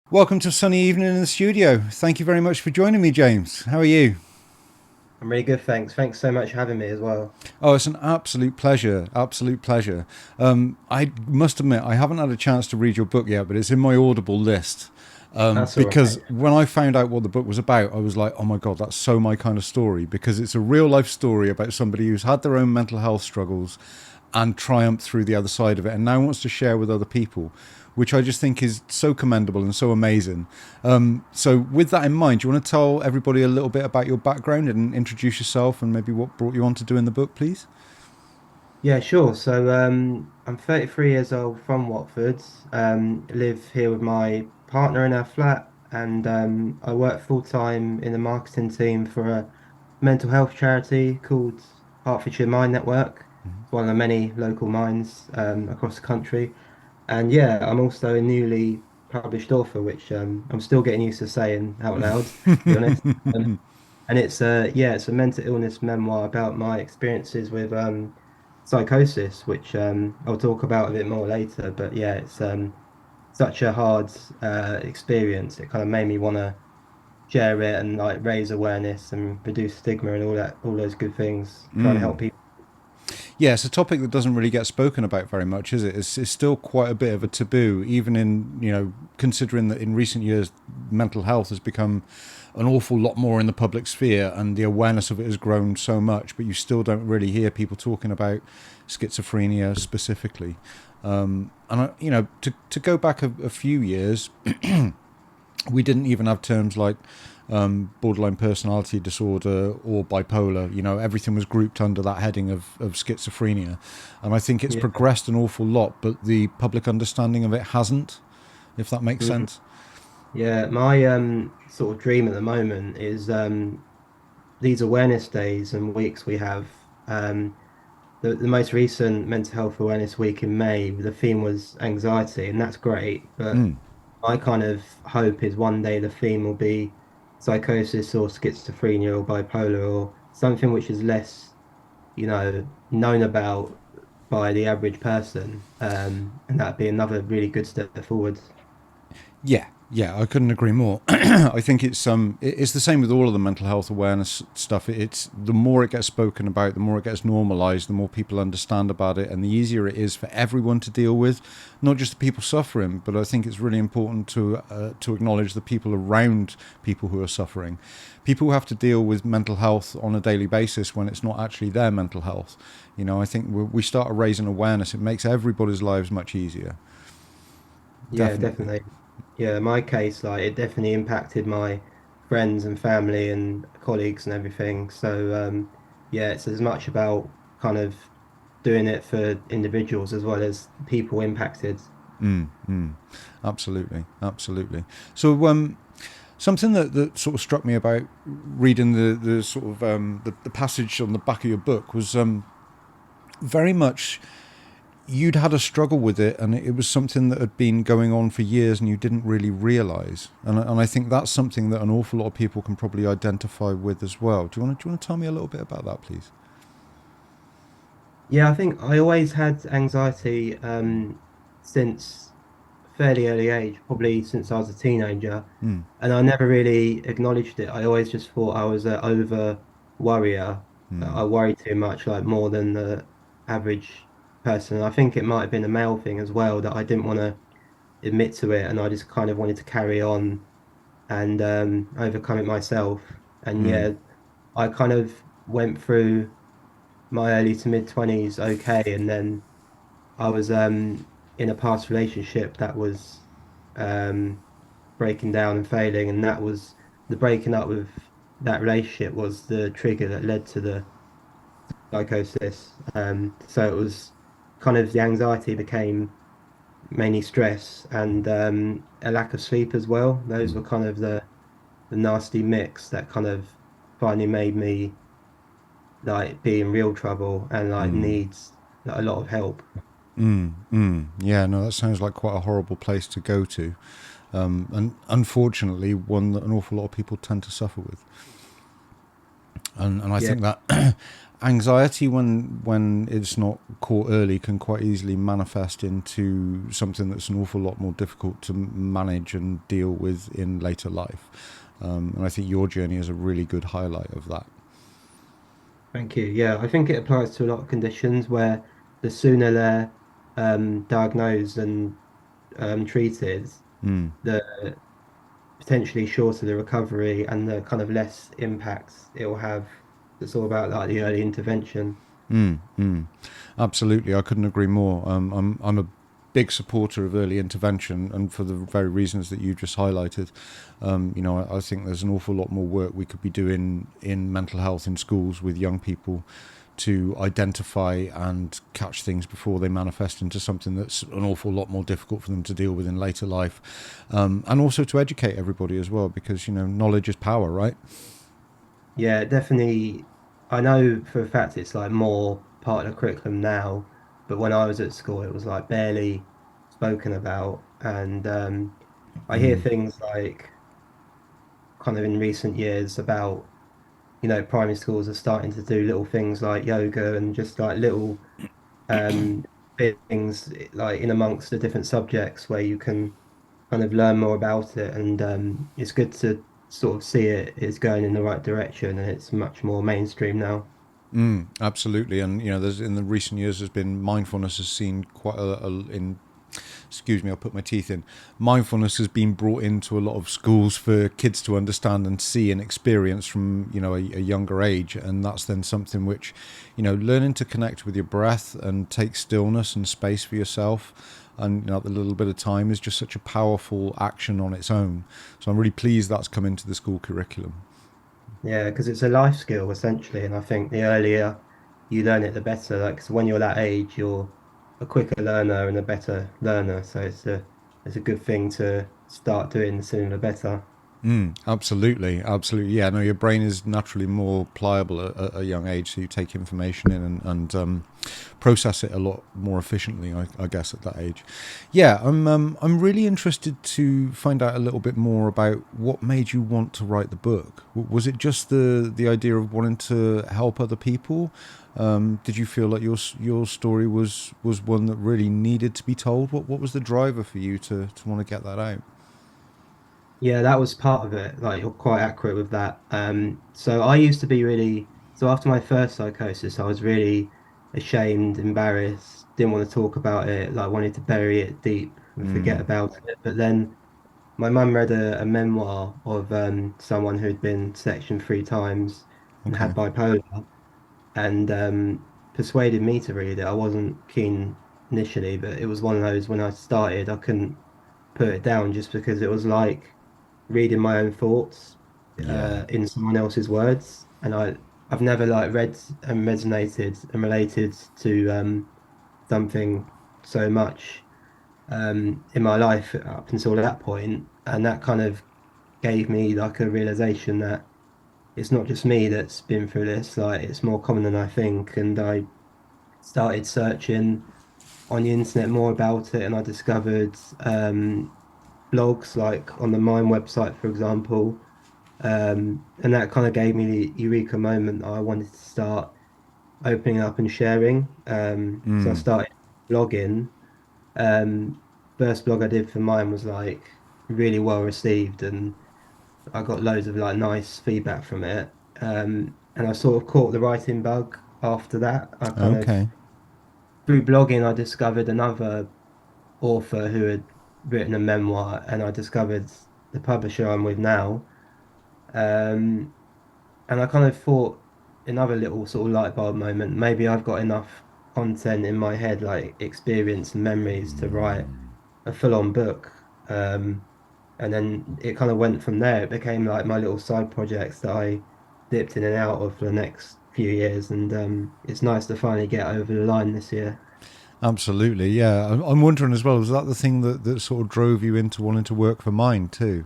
Welcome to a sunny evening in the studio. Thank you very much for joining me, James. How are you? I'm really good, thanks. Thanks so much for having me as well. Oh, it's an absolute pleasure. Absolute pleasure. I must admit, I haven't had a chance to read your book yet, but it's in my Audible list. That's all Because right. when I found out what the book was about, I was like, oh my God, that's so my kind of story. Because it's a real life story about somebody who's had their own mental health struggles and triumphed through the other side of it and now wants to share with other people, which I just think is so commendable and so amazing. So, with that in mind, do you want to tell everybody a little bit about your background and introduce yourself and maybe what brought you on to doing the book, please? Yeah, sure. I'm 33 years old from Watford. Live here with my partner in our flat, and I work full time in the marketing team for a mental health charity called Hertfordshire Mind Network. It's one of the many local minds across the country. And yeah, I'm also a newly published author, which I'm still getting used to saying out loud, to be honest. And it's a mental illness memoir about my experiences with psychosis, which I'll talk about a bit more later. But yeah, it's such a hard experience. It kind of made me want to share it and like raise awareness and reduce stigma and all that, all those good things, trying to help people. Yeah, it's a topic that doesn't really get spoken about very much, is it? It's still quite a bit of a taboo, even in, considering that in recent years, mental health has become an awful lot more in the public sphere and the awareness of it has grown so much, but you still don't really hear people talking about schizophrenia specifically. To go back a few years, we didn't even have terms like borderline personality disorder or bipolar. Everything was grouped under that heading of schizophrenia. And I think it's Yeah. progressed an awful lot, but the public understanding of it hasn't, if that makes Mm. sense. Yeah, my sort of dream at the moment is these awareness days and weeks we have. The most recent mental health awareness week in May, the theme was anxiety, and that's great. But my kind of hope is one day the theme will be psychosis or schizophrenia or bipolar or something which is less, known about by the average person. And that'd be another really good step forward. Yeah, yeah, I couldn't agree more. I think it's the same with all of the mental health awareness stuff. It's the more it gets spoken about, the more it gets normalized, the more people understand about it, and the easier it is for everyone to deal with, not just the people suffering. But I think it's really important to acknowledge the people around people who are suffering, people who have to deal with mental health on a daily basis when it's not actually their mental health. I think we start raising awareness. It makes everybody's lives much easier. Yeah, Definitely. definitely. Yeah, my case, like it definitely impacted my friends and family and colleagues and everything. Yeah, it's as much about kind of doing it for individuals as well as people impacted. Absolutely, absolutely. So, something that sort of struck me about reading the sort of the passage on the back of your book was very much you'd had a struggle with it, and it was something that had been going on for years, and you didn't really realize. And I think that's something that an awful lot of people can probably identify with as well. Do you want to tell me a little bit about that, please? Yeah, I think I always had anxiety since a fairly early age, probably since I was a teenager, and I never really acknowledged it. I always just thought I was an over worrier. I worry too much, like more than the average person. I think it might have been a male thing as well that I didn't want to admit to it, and I just kind of wanted to carry on and overcome it myself. And yeah, I kind of went through my early to mid 20s okay, and then I was in a past relationship that was um breaking down and failing, and that was the breaking up with that relationship was the trigger that led to the psychosis. So it was kind of the anxiety became mainly stress and a lack of sleep as well. Those were kind of the nasty mix that kind of finally made me like be in real trouble and like needs a lot of help. Yeah, no, that sounds like quite a horrible place to go to, and unfortunately, one that an awful lot of people tend to suffer with. And I Yeah. think that Anxiety, when it's not caught early, can quite easily manifest into something that's an awful lot more difficult to manage and deal with in later life. And I think your journey is a really good highlight of that. Thank you. Yeah, I think it applies to a lot of conditions where the sooner they're diagnosed and treated, Mm. the potentially shorter the recovery and the kind of less impacts it will have. It's all about like the early intervention. Mm, mm. Absolutely, I couldn't agree more. I'm a big supporter of early intervention, and for the very reasons that you just highlighted. I think there's an awful lot more work we could be doing in mental health in schools with young people to identify and catch things before they manifest into something that's an awful lot more difficult for them to deal with in later life, and also to educate everybody as well, because knowledge is power, right? Yeah, definitely. I know for a fact it's like more part of the curriculum now, but when I was at school, it was like barely spoken about. And I hear Mm. things like kind of in recent years about, primary schools are starting to do little things like yoga and just like little um, things like in amongst the different subjects where you can kind of learn more about it. And it's good to sort of see it is going in the right direction and it's much more mainstream now. Absolutely, and there's in the recent years there's been mindfulness has seen quite a in excuse me, I'll put my teeth in. Mindfulness has been brought into a lot of schools for kids to understand and see and experience from a younger age, and that's then something which, learning to connect with your breath and take stillness and space for yourself. And a little bit of time is just such a powerful action on its own. So I'm really pleased that's come into the school curriculum. Yeah, because it's a life skill essentially, and I think the earlier you learn it, the better. Like, 'cause when you're that age, you're a quicker learner and a better learner. So it's a good thing to start doing the sooner the better. Absolutely, absolutely. Yeah, no, your brain is naturally more pliable at a young age, so you take information in and process it a lot more efficiently, I guess, at that age. Yeah, I'm really interested to find out a little bit more about what made you want to write the book. Was it just the idea of wanting to help other people? Did you feel like your story was one that really needed to be told? What was the driver for you to want to get that out? Yeah, that was part of it. Like you're quite accurate with that. So I used to be really, so after my first psychosis, I was really ashamed, embarrassed, didn't want to talk about it, like wanted to bury it deep and forget Mm, about it. But then my mum read a memoir of someone who'd been sectioned 3 times and okay. had bipolar and persuaded me to read it. I wasn't keen initially, but it was one of those when I started, I couldn't put it down just because it was like reading my own thoughts Yeah. in someone else's words. And I've never like read and resonated and related to something so much in my life up until that point. And that kind of gave me like a realization that it's not just me that's been through this, like it's more common than I think. And I started searching on the internet more about it and I discovered blogs like on the Mime website, for example. And that kind of gave me the eureka moment that I wanted to start opening up and sharing. So I started blogging. Um, First blog I did for mine was like really well received, and I got loads of like nice feedback from it. And I sort of caught the writing bug after that. I kind of Okay. through blogging, I discovered another author who had written a memoir, and I discovered the publisher I'm with now. Um, And I kind of thought another little sort of light bulb moment, maybe I've got enough content in my head, like experience and memories to write a full-on book. And then it kind of went from there. It became like my little side projects that I dipped in and out of for the next few years. And it's nice to finally get over the line this year. Absolutely, yeah. I'm wondering as well, was that the thing that sort of drove you into wanting to work for Mind too?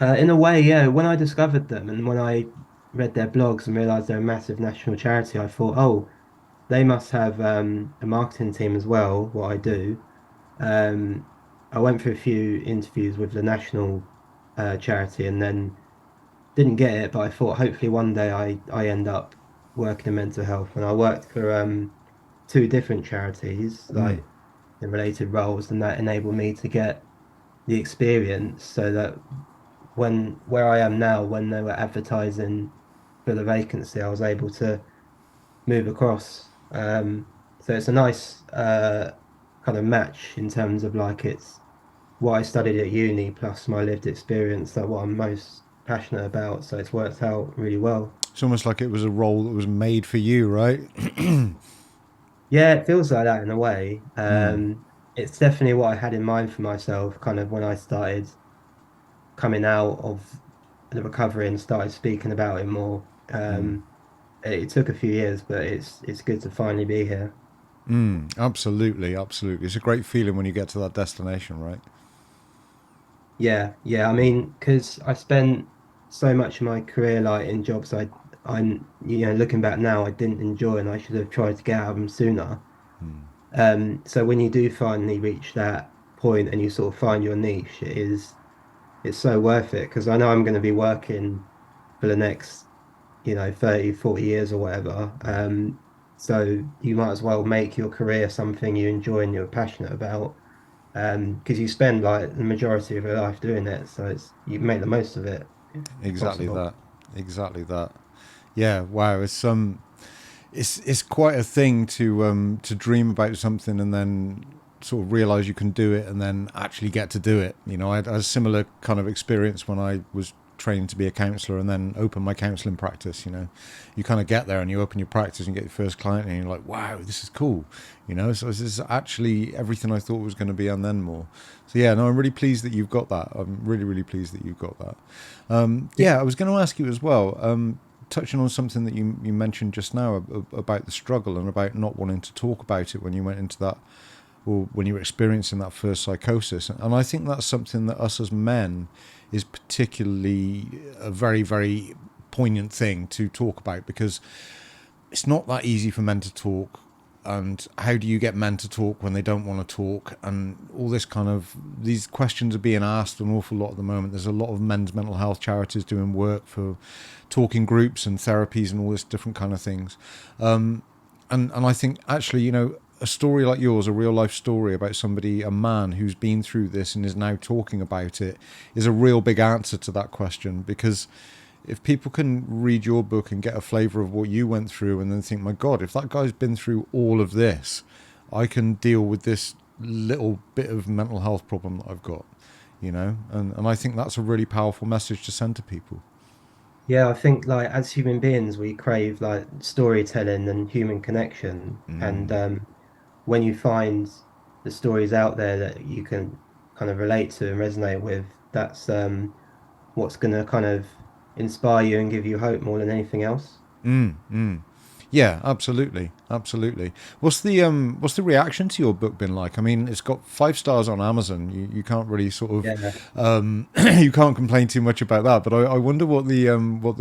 In a way, yeah, when I discovered them and when I read their blogs and realized they're a massive national charity, I thought, oh, they must have a marketing team as well, what I do. Um, I went for a few interviews with the national charity and then didn't get it, but I thought hopefully one day I end up working in mental health, and I worked for two different charities, Mm, like in related roles, and that enabled me to get the experience so that when where I am now, when they were advertising for the vacancy, I was able to move across. So it's a nice kind of match in terms of like it's what I studied at uni plus my lived experience, that what I'm most passionate about. So it's worked out really well. it's almost like it was a role that was made for you, right? Yeah, it feels like that in a way. Mm, It's definitely what I had in mind for myself, kind of when I started coming out of the recovery and started speaking about it more. mm, It took a few years, but it's good to finally be here. absolutely, absolutely. It's a great feeling when you get to that destination, right? Yeah, yeah. I mean, because I spent so much of my career like in jobs looking back now, I didn't enjoy, and I should have tried to get out of them sooner. So when you do finally reach that point and you sort of find your niche, it's so worth it because I know I'm going to be working for the next 30, 40 years or whatever. So you might as well make your career something you enjoy and you're passionate about. Because you spend like the majority of your life doing it, so it's you make the most of it if Exactly possible. that. Exactly that. Yeah. Wow. It's quite a thing to dream about something and then sort of realize you can do it and then actually get to do it. You know, I had a similar kind of experience when I was training to be a counselor and then open my counseling practice. You know, you kind of get there and you open your practice and get your first client and you're like, wow, this is cool. You know, so this is actually everything I thought was going to be and then more. So yeah, no, I'm really pleased that you've got that. I'm really, really pleased that you've got that. Yeah, Yeah, I was going to ask you as well. Touching on something that you mentioned just now about the struggle and about not wanting to talk about it when you went into that or when you were experiencing that first psychosis. And I think that's something that us as men is particularly a very, very poignant thing to talk about because it's not that easy for men to talk. And how do you get men to talk when they don't want to talk? And all this kind of these questions are being asked an awful lot at the moment. There's a lot of men's mental health charities doing work for talking groups and therapies and all this different kind of things. And I think actually, you know, a story like yours, a real life story about somebody, a man who's been through this and is now talking about it, is a real big answer to that question. Because if people can read your book and get a flavour of what you went through and then think, my God, if that guy's been through all of this, I can deal with this little bit of mental health problem that I've got, you know? And I think that's a really powerful message to send to people. yeah. I think like as human beings, we crave like storytelling and human connection, and when you find the stories out there that you can kind of relate to and resonate with, that's what's going to kind of inspire you and give you hope more than anything else. Yeah, absolutely, absolutely. What's the reaction to your book been like? I mean, it's got 5 stars on Amazon. You can't really sort of Yeah. you can't complain too much about that. But I wonder what the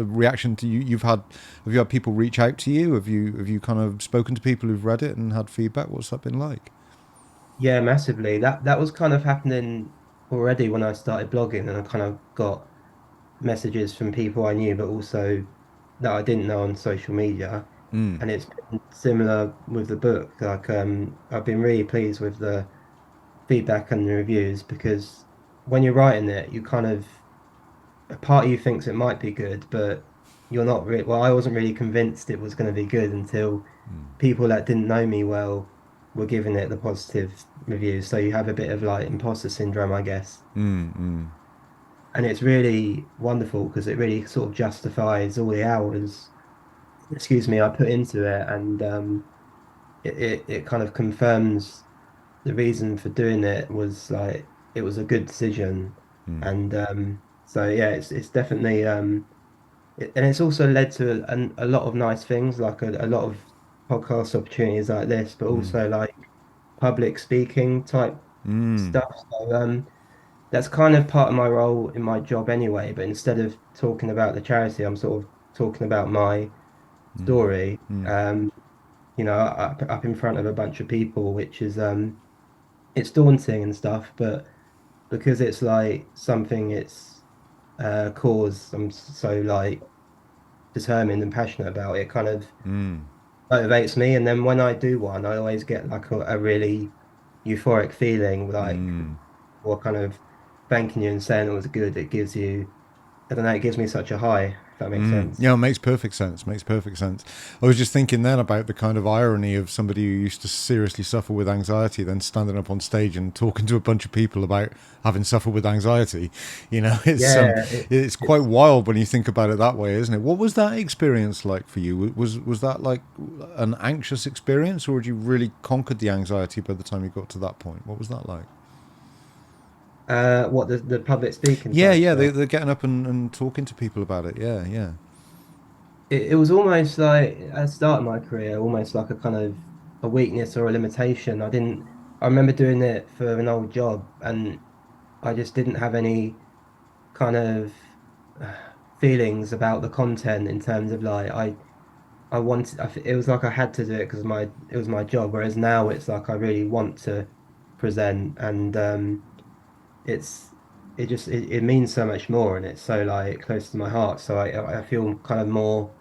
reaction to you've had. Have you had people reach out to you? Have you kind of spoken to people who've read it and had feedback? What's that been like? Yeah, massively. That was kind of happening already when I started blogging, and I kind of got messages from people I knew, but also that I didn't know on social media. And it's been similar with the book. Like, I've been really pleased with the feedback and the reviews because when you're writing it, you kind of a part of you thinks it might be good, but you're not really. Well, I wasn't really convinced it was going to be good until people that didn't know me well were giving it the positive reviews. So you have a bit of like imposter syndrome, I guess. And it's really wonderful because it really sort of justifies all the hours, excuse me, I put into it, and it kind of confirms the reason for doing it was like it was a good decision, and so yeah, it's definitely and it's also led to a lot of nice things like a lot of podcast opportunities like this, but also like public speaking type stuff. So that's kind of part of my role in my job anyway. But instead of talking about the charity, I'm sort of talking about my story. Up in front of a bunch of people, which is it's daunting and stuff, but because it's like something it's cause, I'm so like determined and passionate about, it kind of Mm, motivates me. And then when I do one, I always get like a really euphoric feeling, like mm. or kind of thanking you and saying it was good. It gives you, I don't know, it gives me such a high, if that makes sense. Yeah, it makes perfect sense. Makes perfect sense. I was just thinking then about the kind of irony of somebody who used to seriously suffer with anxiety, then standing up on stage and talking to a bunch of people about having suffered with anxiety. You know, Yeah, it's quite it's wild when you think about it that way, isn't it? What was that experience like for you? Was that like an anxious experience, or had you really conquered the anxiety by the time you got to that point? What was that like? what the public speaking Yeah, type yeah, stuff. they're getting up and talking to people about it. Yeah, yeah. It was almost like at the start of my career, almost like a kind of a weakness or a limitation. I remember doing it for an old job and I just didn't have any kind of uh, feelings about the content in terms of like I wanted it was like I had to do it because my it was my job, whereas now it's like I really want to present and it's it means so much more and it's so like close to my heart, so I feel kind of more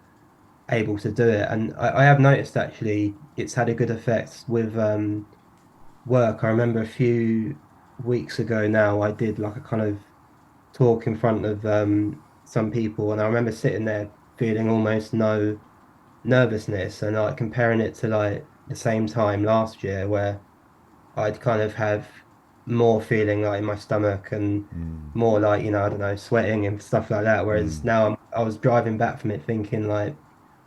able to do it. And I have noticed actually it's had a good effect with work. I remember a few weeks ago now I did like a kind of talk in front of some people, and I remember sitting there feeling almost no nervousness, and like comparing it to like the same time last year where I'd kind of have more feeling like in my stomach and more like, I don't know, sweating and stuff like that. Whereas now I was driving back from it thinking like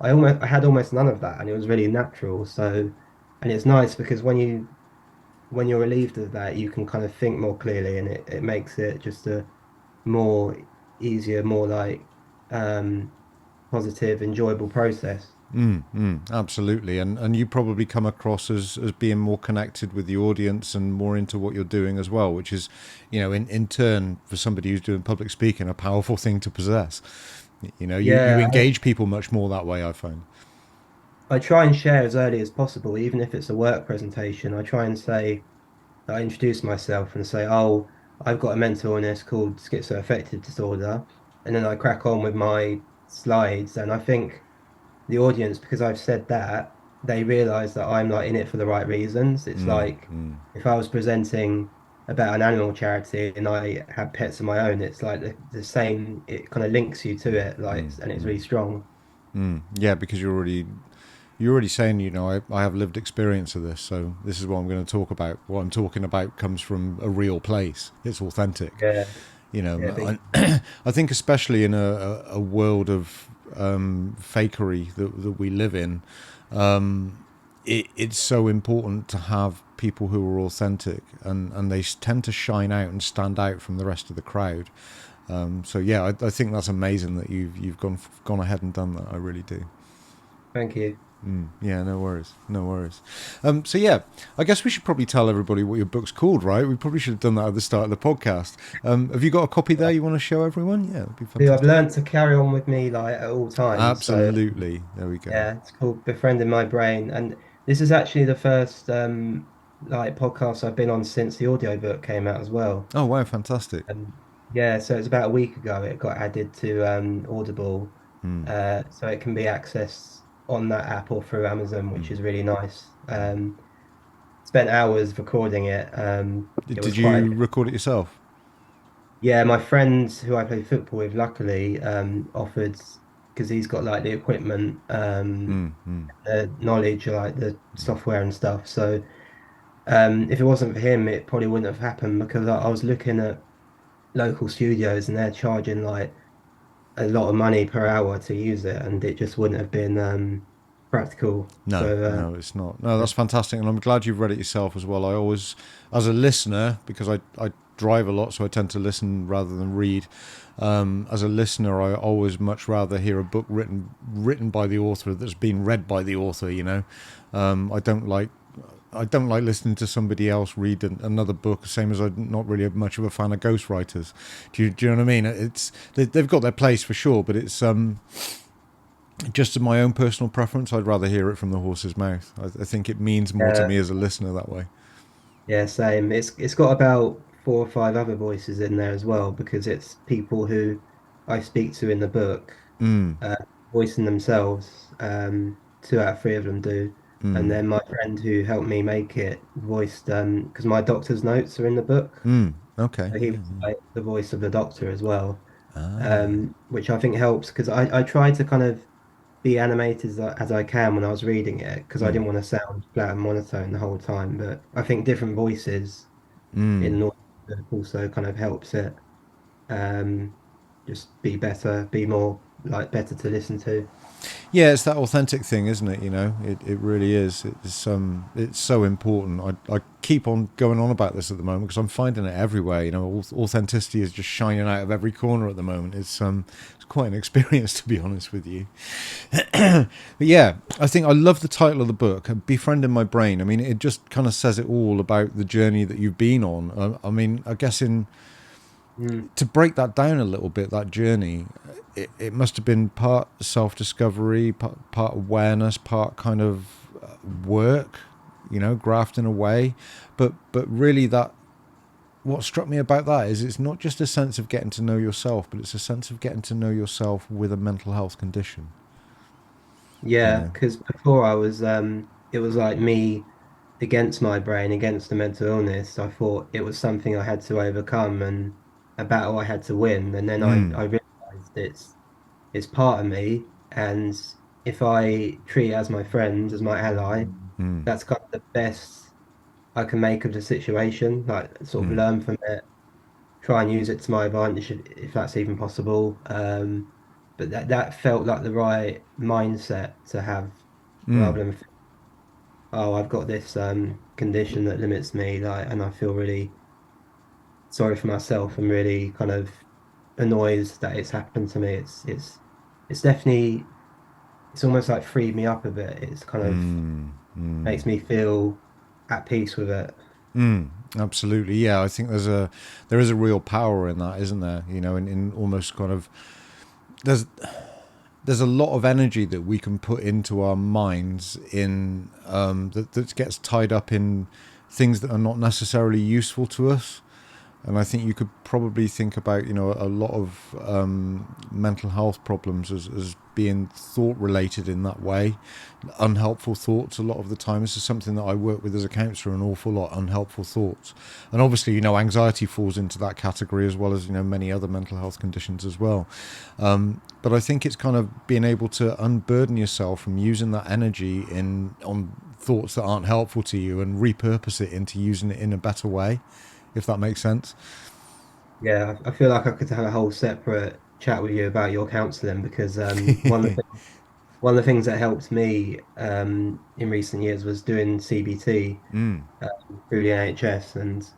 I had almost none of that and it was really natural. So, and it's nice because when you're relieved of that, you can kind of think more clearly and it makes it just a more easier, more like um positive, enjoyable process. Absolutely, and you probably come across as being more connected with the audience and more into what you're doing as well, which is, in turn for somebody who's doing public speaking, a powerful thing to possess. You Yeah, engage people much more that way, I find. I try and share as early as possible, even if it's a work presentation. I try and say, I introduce myself and say, oh, I've got a mental illness called schizoaffective disorder. And then I crack on with my slides. And I think the audience, because I've said that, they realize that I'm like in it for the right reasons. It's like if I was presenting about an animal charity and I had pets of my own, it's like the same, it kind of links you to it, like, and it's really strong. Yeah, because you're already saying, I have lived experience of this, so this is what I'm going to talk about. What I'm talking about comes from a real place. It's authentic. Yeah, You yeah, know, big. I think especially in a world of fakery that we live in, it's so important to have people who are authentic, and they tend to shine out and stand out from the rest of the crowd. So yeah, I think that's amazing that you've gone ahead and done that. I really do. Thank you. Yeah, no worries, no worries. So yeah, I guess we should probably tell everybody what your book's called, right? We probably should have done that at the start of the podcast. Have you got a copy there you want to show everyone? Yeah, that'd be Who I've fantastic. learned to carry on with me like at all times. So Absolutely. There we go. yeah, it's called Befriending My Brain. And this is actually the first like podcast I've been on since the audiobook came out as well. Oh wow, fantastic. And yeah, so it's about a week ago it got added to Audible. So it can be accessed on that app or through Amazon, which is really nice. Spent hours recording it. It Did was quite you record it yourself? Yeah, my friend who I play football with, luckily, offered because he's got like the equipment, the knowledge, like the software and stuff. So if it wasn't for him, it probably wouldn't have happened because I was looking at local studios and they're charging like a lot of money per hour to use it, and it just wouldn't have been practical. No, So no, it's not. No, that's fantastic, and I'm glad you've read it yourself as well. I always, as a listener, because I drive a lot, so I tend to listen rather than read. As a listener, I always much rather hear a book written by the author that's been read by the author. I don't like listening to somebody else read another book. Same as I'm not really much of a fan of ghostwriters. Do you know what I mean? They've got their place for sure, but it's just in my own personal preference, I'd rather hear it from the horse's mouth. I think it means more to yeah, me as a listener that way. yeah, same. It's got about four or five other voices in there as well because it's people who I speak to in the book. Uh, voicing themselves. Two out of three of them do. And Mm. then my friend who helped me make it voiced because my doctor's notes are in the book. Mm. Okay. So he Yeah. was Yeah. like the voice of the doctor as well, Ah. which I think helps because I tried to kind of be animated as I can when I was reading it because I Mm. didn't want to sound flat and monotone the whole time. But I think different voices in Mm. an audiobook also kind of helps it um, just be better, be more like better to listen to. Yeah, it's that authentic thing, isn't it? You know, it really is. It's so important. I keep on going on about this at the moment because I'm finding it everywhere. You know, authenticity is just shining out of every corner at the moment. It's quite an experience to be honest with you. But yeah, I think I love the title of the book, Befriending My Brain. I mean, it just kind of says it all about the journey that you've been on. I mean, I guess in Mm. to break that down a little bit, that journey, it must have been part self-discovery, part awareness, part kind of work, you know, grafting away. But really, that what struck me about that is it's not just a sense of getting to know yourself, but it's a sense of getting to know yourself with a mental health condition. You Yeah, know. because before it was like me against my brain, against the mental illness. I thought it was something I had to overcome and a battle I had to win. And then Mm, I realized it's part of me, and if I treat it as my friend, as my ally, mm, that's kind of the best I can make of the situation. Like sort of mm, learn from it, try and use it to my advantage if that's even possible. But that felt like the right mindset to have mm, rather than oh, I've got this condition that limits me, like, and I feel really sorry for myself and really kind of annoyed that it's happened to me. It's definitely it's almost like freed me up a bit. It's kind of mm, mm. makes me feel at peace with it. Mm, absolutely, yeah. I think there is a real power in that, isn't there? You know, in almost kind of there's there's a lot of energy that we can put into our minds in that gets tied up in things that are not necessarily useful to us. And I think you could probably think about, you know, a lot of mental health problems as being thought related in that way. Unhelpful thoughts a lot of the time. This is something that I work with as a counsellor, an awful lot, unhelpful thoughts. And obviously, you know, anxiety falls into that category as well as, you know, many other mental health conditions as well. But I think it's kind of being able to unburden yourself from using that energy in on thoughts that aren't helpful to you and repurpose it into using it in a better way, if that makes sense. Yeah, I feel like I could have a whole separate chat with you about your counselling because one of the things that helped me in recent years was doing CBT Mm, through the NHS. And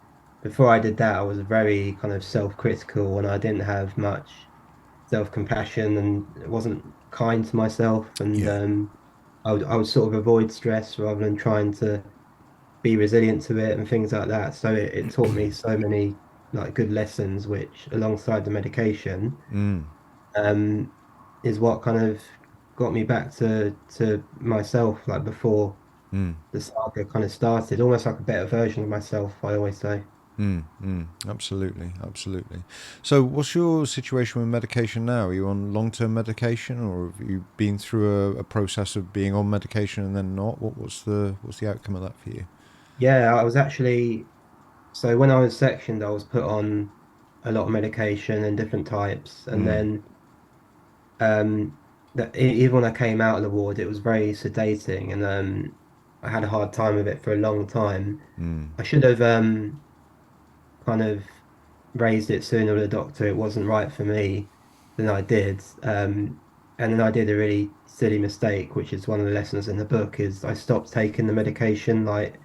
before I did that, I was very kind of self-critical and I didn't have much self-compassion and wasn't kind to myself. And yeah. I would sort of avoid stress rather than trying to be resilient to it and things like that. So it taught me so many like good lessons, which alongside the medication, Mm, um, is what kind of got me back to myself, like before mm, the saga kind of started, almost like a better version of myself, I always say. absolutely, absolutely. So, what's your situation with medication now? Are you on long-term medication, or have you been through a process of being on medication and then not? What's the outcome of that for you? Yeah, I was actually so when I was sectioned, I was put on a lot of medication and different types, and Mm, then that even when I came out of the ward, it was very sedating, and I had a hard time with it for a long time. mm, I should have kind of raised it sooner with the doctor. It wasn't right for me than I did. And then I did a really silly mistake, which is one of the lessons in the book, is I stopped taking the medication like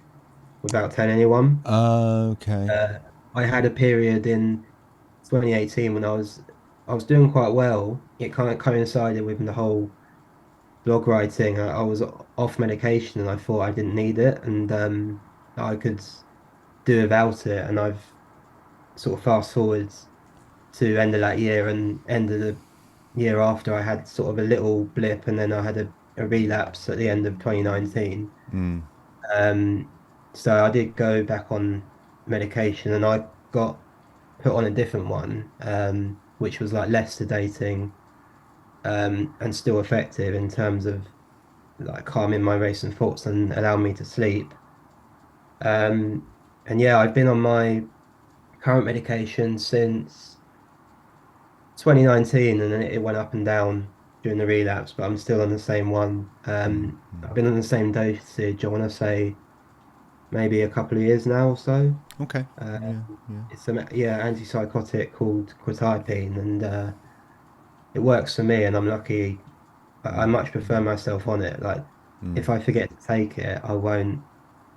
without telling anyone. okay. Uh, I had a period in 2018 when I was doing quite well. It kind of coincided with the whole blog writing. I was off medication and I thought I didn't need it and I could do without it. And I've sort of fast forward to end of that year and end of the year after I had sort of a little blip and then I had a relapse at the end of 2019. Mm, Um, so I did go back on medication and I got put on a different one, which was like less sedating. and still effective in terms of like calming my racing thoughts and allowing me to sleep. Um, and yeah, I've been on my current medication since 2019, and then it went up and down during the relapse, but I'm still on the same one. I've been on the same dosage, I want to say maybe a couple of years now or so. Okay. Uh, Yeah. Yeah. it's a antipsychotic called quetiapine, and it works for me, and I'm lucky. I much prefer myself on it. Like if I forget to take it, I won't.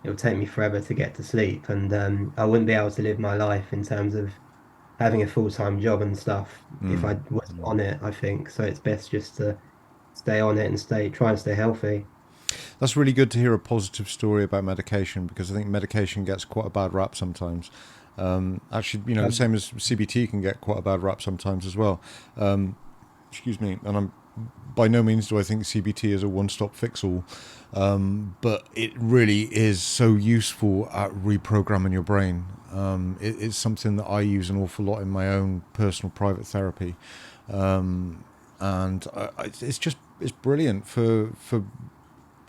It'll take me forever to get to sleep, and I wouldn't be able to live my life in terms of having a full-time job and stuff if I wasn't on it, I think. So it's best just to stay on it and try and stay healthy. That's really good to hear a positive story about medication, because I think medication gets quite a bad rap sometimes. Actually, the Um, same as CBT can get quite a bad rap sometimes as well. Excuse me. And I'm by no means do I think CBT is a one-stop fix-all, but it really is so useful at reprogramming your brain. It's something that I use an awful lot in my own personal private therapy, and it's brilliant for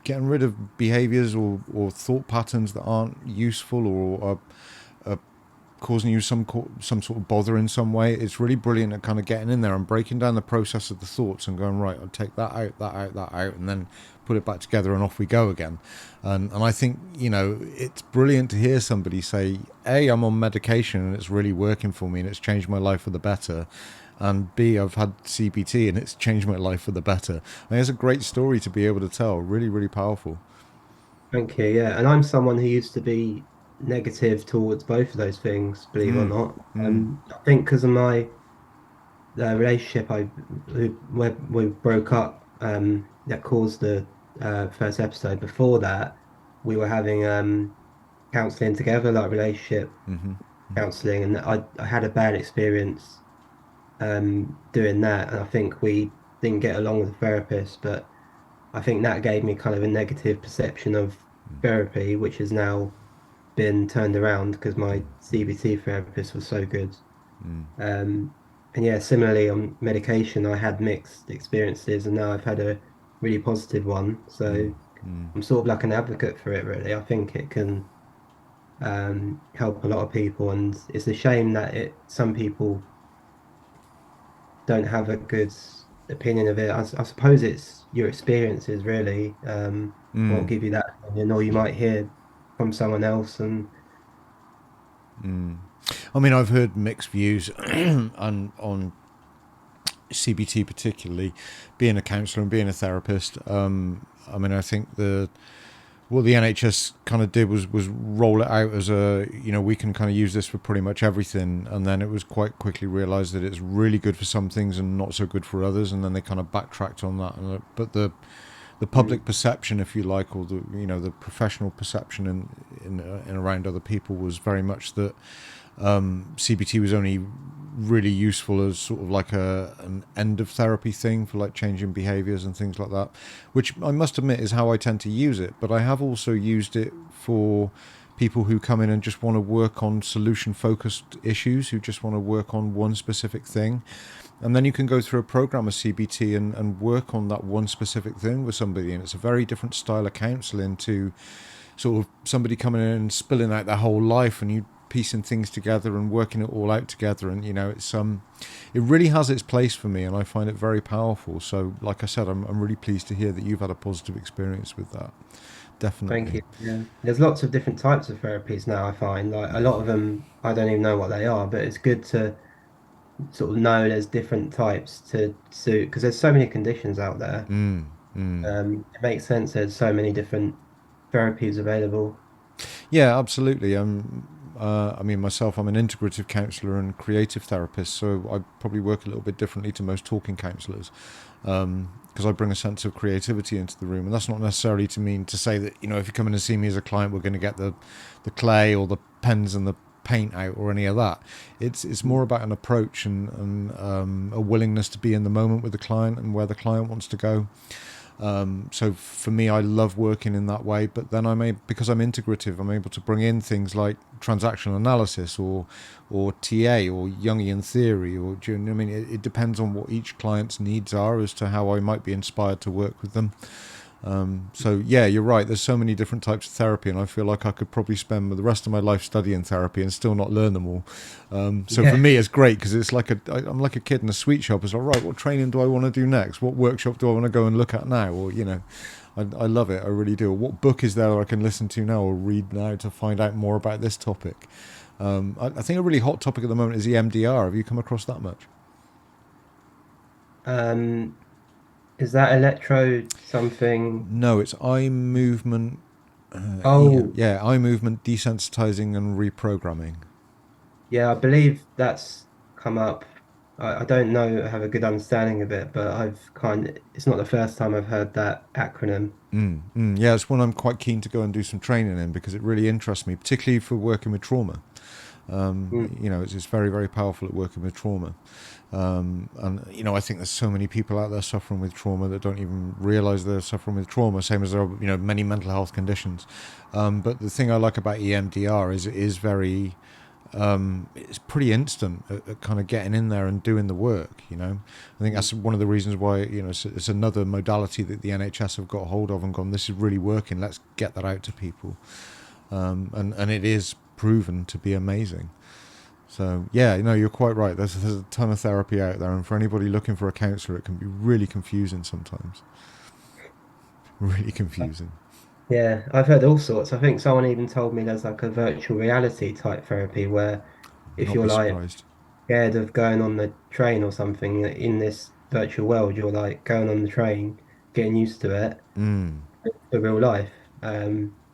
getting rid of behaviors or thought patterns that aren't useful or are causing you some sort of bother in some way. It's really brilliant at kind of getting in there and breaking down the process of the thoughts and going, right, I'll take that out, that out, that out, and then put it back together and off we go again. And I think, it's brilliant to hear somebody say, A, I'm on medication and it's really working for me and it's changed my life for the better. And B, I've had CBT and it's changed my life for the better. I think it's a great story to be able to tell. Really, really powerful. Thank you. Yeah, and I'm someone who used to be negative towards both of those things, believe it or not. I think because of my relationship, where we broke up, that caused the first episode. Before that, we were having counseling together, like relationship counseling, and I had a bad experience doing that, and I think we didn't get along with the therapist, but I think that gave me kind of a negative perception of therapy, which has now been turned around because my CBT therapist was so good. Um, and yeah, similarly on medication, I had mixed experiences, and now I've had a really positive one. So I'm sort of like an advocate for it, really. I think it can help a lot of people, and it's a shame that some people don't have a good opinion of it. I suppose it's your experiences really won't give you that opinion, or you might hear from someone else. And I mean, I've heard mixed views on CBT, particularly being a counsellor and being a therapist. I mean, I think what the NHS kind of did was roll it out as we can kind of use this for pretty much everything, and then it was quite quickly realised that it's really good for some things and not so good for others, and then they kind of backtracked on that. But the public perception, if you like, or the professional perception in around other people was very much that CBT was only really useful as sort of like an end of therapy thing for like changing behaviors and things like that, which I must admit is how I tend to use it. But I have also used it for people who come in and just want to work on solution focused issues, who just want to work on one specific thing. And then you can go through a program of CBT and work on that one specific thing with somebody. And it's a very different style of counselling to sort of somebody coming in and spilling out their whole life and you piecing things together and working it all out together. And it really has its place for me, and I find it very powerful. So like I said, I'm really pleased to hear that you've had a positive experience with that. thank Definitely. you. Yeah, there's lots of different types of therapies now. I find like a lot of them I don't even know what they are, but it's good to sort of know there's different types to suit because there's so many conditions out there. It makes sense. There's so many different therapies available. Yeah, absolutely. I mean, myself, I'm an integrative counsellor and creative therapist, so I probably work a little bit differently to most talking counsellors, because I bring a sense of creativity into the room. And that's not necessarily to mean to say that, if you come in and see me as a client, we're going to get the clay or the pens and the paint out or any of that. It's more about an approach and a willingness to be in the moment with the client and where the client wants to go. So for me, I love working in that way. But then because I'm integrative, I'm able to bring in things like transactional analysis or TA or Jungian theory, or do you know what I mean? It depends on what each client's needs are as to how I might be inspired to work with them. So yeah, you're right. There's so many different types of therapy, and I feel like I could probably spend the rest of my life studying therapy and still not learn them all. So for Yeah. me, it's great because it's like I'm like a kid in a sweet shop. It's like, right, what training do I want to do next? What workshop do I want to go and look at now? Or I love it. I really do. What book is there I can listen to now or read now to find out more about this topic? I think a really hot topic at the moment is EMDR. Have you come across that much? Um, is that electrode something? No, it's eye movement. Oh, Yeah, eye movement desensitizing and reprogramming. yeah, I believe that's come up. I don't know, have a good understanding of it, but it's not the first time I've heard that acronym. Yeah, it's one I'm quite keen to go and do some training in because it really interests me, particularly for working with trauma. Mm. It's very, very powerful at working with trauma. And I think there's so many people out there suffering with trauma that don't even realize they're suffering with trauma, same as there are, many mental health conditions. But the thing I like about EMDR is it is very, it's pretty instant at kind of getting in there and doing the work. I think that's one of the reasons why it's another modality that the NHS have got hold of and gone, this is really working, let's get that out to people. And it is proven to be amazing. So yeah, you're quite right. There's a ton of therapy out there, and for anybody looking for a counsellor, it can be really confusing sometimes. Really confusing. Yeah, I've heard all sorts. I think someone even told me there's like a virtual reality type therapy where if Not you're be like surprised. scared of going on the train or something in this virtual world, you're like going on the train, getting used to it for real life,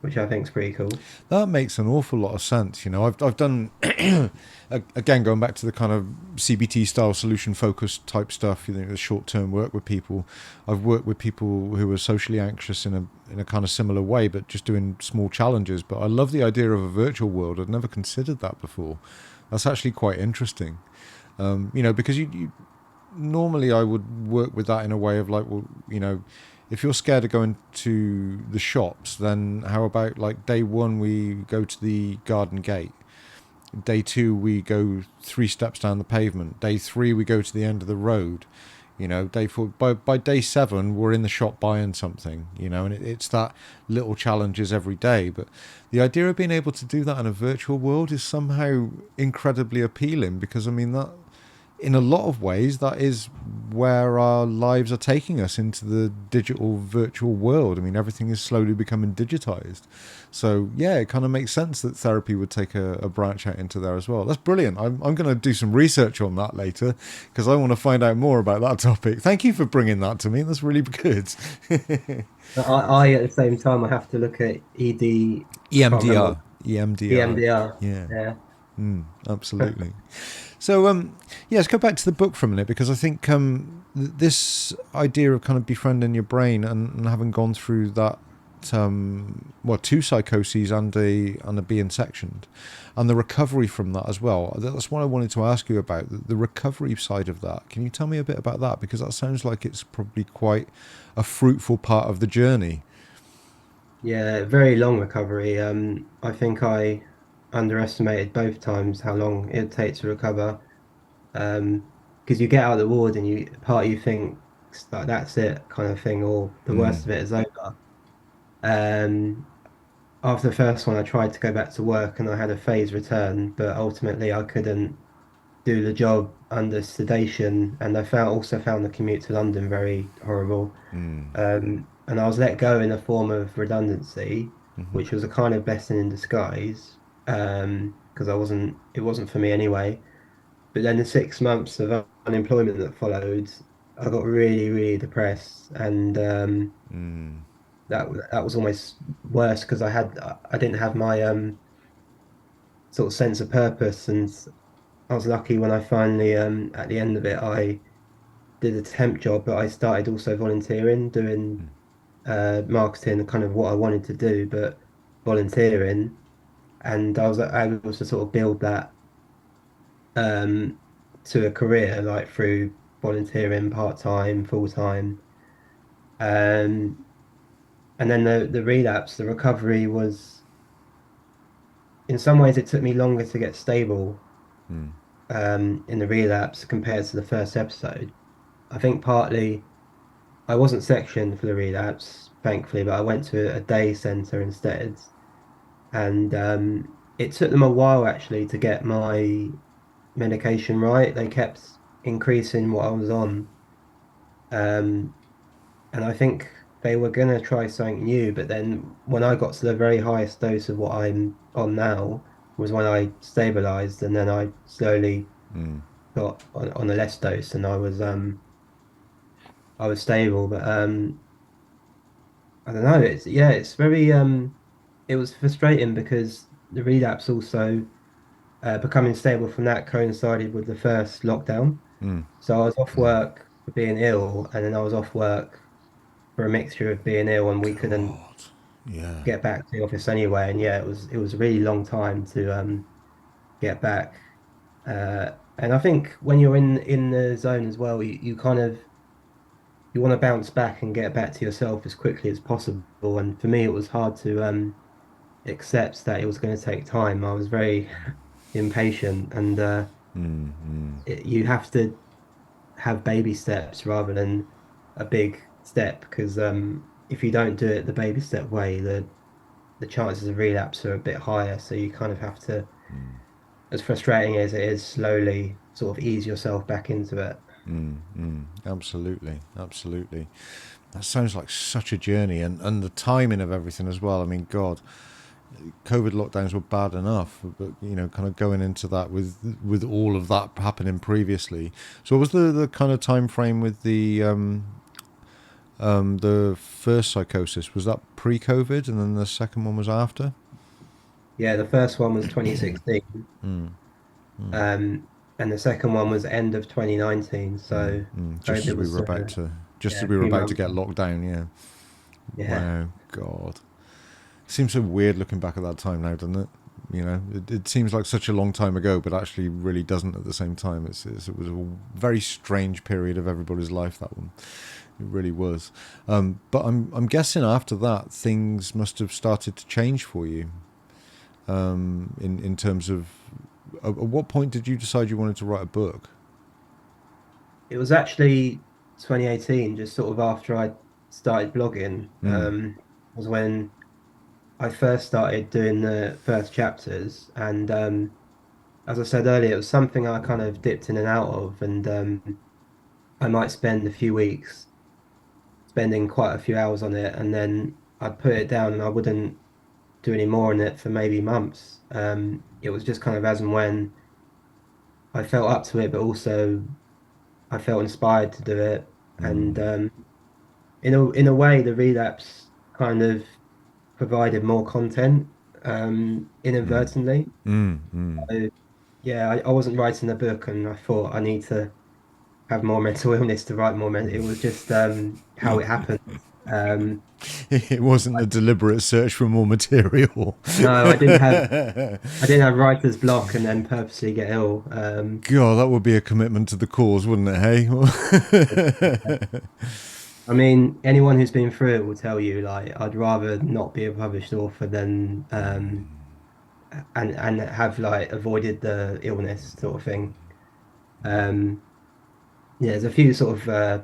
which I think is pretty cool. That makes an awful lot of sense. I've done again going back to the kind of CBT style solution focused type stuff. The short term work with people. I've worked with people who are socially anxious in a kind of similar way, but just doing small challenges. But I love the idea of a virtual world. I'd never considered that before. That's actually quite interesting. Because you normally I would work with that in a way of like, well, if you're scared of going to the shops, then how about like day one we go to the garden gate, day two we go 3 steps down the pavement, day three we go to the end of the road, day four, by day seven we're in the shop buying something, and it's that little challenges every day. But the idea of being able to do that in a virtual world is somehow incredibly appealing, because I mean that in a lot of ways, that is where our lives are taking us, into the digital virtual world. I mean, everything is slowly becoming digitized. So, yeah, it kind of makes sense that therapy would take a branch out into there as well. That's brilliant. I'm going to do some research on that later because I want to find out more about that topic. Thank you for bringing that to me. That's really good. I at the same time I have to look at ED. I can't remember EMDR. EMDR. EMDR. Yeah, Yeah. absolutely. So, yeah, let's go back to the book for a minute, because I think this idea of kind of befriending your brain and having gone through that, two psychoses and a being sectioned, and the recovery from that as well. That's what I wanted to ask you about, the recovery side of that. Can you tell me a bit about that? Because that sounds like it's probably quite a fruitful part of the journey. Yeah, very long recovery. I think I underestimated both times how long it'd take to recover. Because you get out of the ward and part of you thinks like that's it kind of thing, or the worst of it is over. Um, After the first one, I tried to go back to work and I had a phase return, but ultimately I couldn't do the job under sedation, and also found the commute to London very horrible. And I was let go in a form of redundancy, which was a kind of blessing in disguise, because it wasn't for me anyway. But then the 6 months of unemployment that followed, I got really, really depressed, and that was almost worse because I didn't have my sort of sense of purpose, and I was lucky when I finally at the end of it I did a temp job, but I started also volunteering, doing marketing, kind of what I wanted to do, but volunteering, and I was able to sort of build that um, to a career like through volunteering part time, full time, Um, and then the relapse, the recovery was, in some ways, it took me longer to get stable Mm. in the relapse compared to the first episode. I think partly I wasn't sectioned for the relapse, thankfully, but I went to a day centre instead. And it took them a while actually to get my medication right. They kept increasing what I was on. Um, and I think they were going to try something new, but then when I got to the very highest dose of what I'm on now was when I stabilized, and then I slowly Mm. got on a less dose, and I was stable. But I don't know. It's yeah, it's very it was frustrating because the relapse also becoming stable from that coincided with the first lockdown. Mm. So I was off Mm. work for being ill, and then I was off work for a mixture of being ill, and we couldn't God. Yeah. get back to the office anyway. And yeah, it was a really long time to get back. And I think when you're in the zone as well, you kind of you want to bounce back and get back to yourself as quickly as possible. And for me, it was hard to accept that it was going to take time. I was very impatient, and Mm. Mm. you have to have baby steps rather than a big step because if you don't do it the baby step way, the chances of relapse are a bit higher. So you kind of have to, as frustrating as it is, slowly sort of ease yourself back into it. Mm. Mm. Absolutely. Absolutely. That sounds like such a journey, and the timing of everything as well. I mean, God, COVID lockdowns were bad enough, but kind of going into that with all of that happening previously. So, what was the kind of time frame with the first Psychosis? Was that pre-COVID, and then the second one was after? Yeah, the first one was 2016, Mm. Mm. um, and the second one was end of 2019. Mm. So Mm. Just as COVID we was were about to, just yeah, as a we were few about to months. get locked down. Yeah. Yeah, Wow. God. Seems so weird looking back at that time now, doesn't it? It seems like such a long time ago, but actually really doesn't at the same time. It was a very strange period of everybody's life, that one. It really was. But I'm guessing after that, things must have started to change for you. In terms of, at what point did you decide you wanted to write a book? it was actually 2018, just sort of after I started blogging, Mm. was when I first started doing the first chapters. And as I said earlier, it was something I kind of dipped in and out of. And I might spend a few weeks spending quite a few hours on it. And then I'd put it down and I wouldn't do any more on it for maybe months. It was just kind of as and when I felt up to it, but also I felt inspired to do it. And Mm. in a way, the relapse kind of provided more content Mm. inadvertently. Mm. Mm. So, yeah, I wasn't writing a book, and I thought I need to have more mental illness to write more. It was just how it happened. Um, It wasn't a deliberate search for more material. no, I didn't have writer's block and then purposely get ill. God, that would be a commitment to the cause, wouldn't it? Hey. I mean, anyone who's been through it will tell you, like, I'd rather not be a published author than and have like avoided the illness sort of thing. Um, yeah, there's a few sort of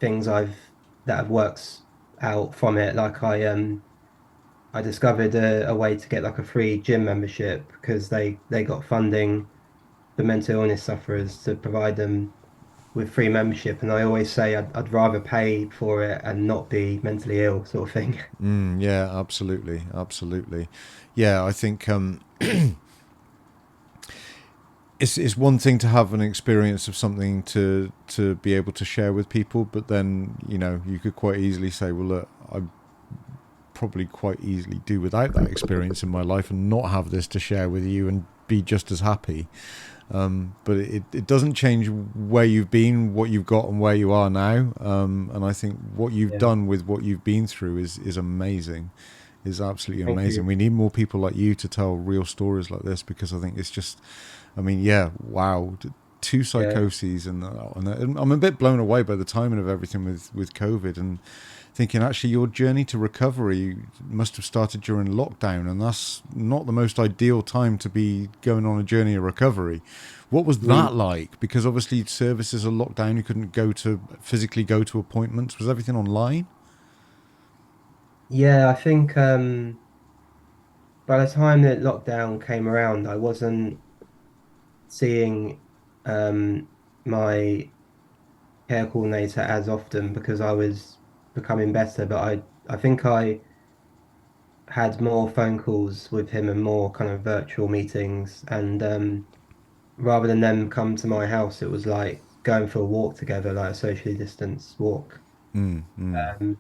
things that have worked out from it. Like I discovered a way to get like a free gym membership because they got funding for mental illness sufferers to provide them with free membership. And I always say I'd rather pay for it and not be mentally ill, sort of thing. Yeah, absolutely, absolutely. Yeah, I think it's one thing to have an experience of something to be able to share with people, but then you could quite easily say, well, look, I probably quite easily do without that experience in my life and not have this to share with you and be just as happy. But it doesn't change where you've been, what you've got, and where you are now. And I think what you've Yeah, done with what you've been through is amazing, is absolutely thank amazing. you. We need more people like you to tell real stories like this because I think it's just, I mean, yeah, wow. two Yeah. psychoses, and I'm a bit blown away by the timing of everything with COVID, and thinking actually your journey to recovery must have started during lockdown, and that's not the most ideal time to be going on a journey of recovery. What was Mm. that like? Because obviously services are locked down, you couldn't physically go to appointments. Was everything online? Yeah, I think by the time that lockdown came around, I wasn't seeing um, my care coordinator as often because I was becoming better. But I think I had more phone calls with him and more kind of virtual meetings. And rather than them come to my house, it was like going for a walk together, like a socially distanced walk. Mm, mm, Um,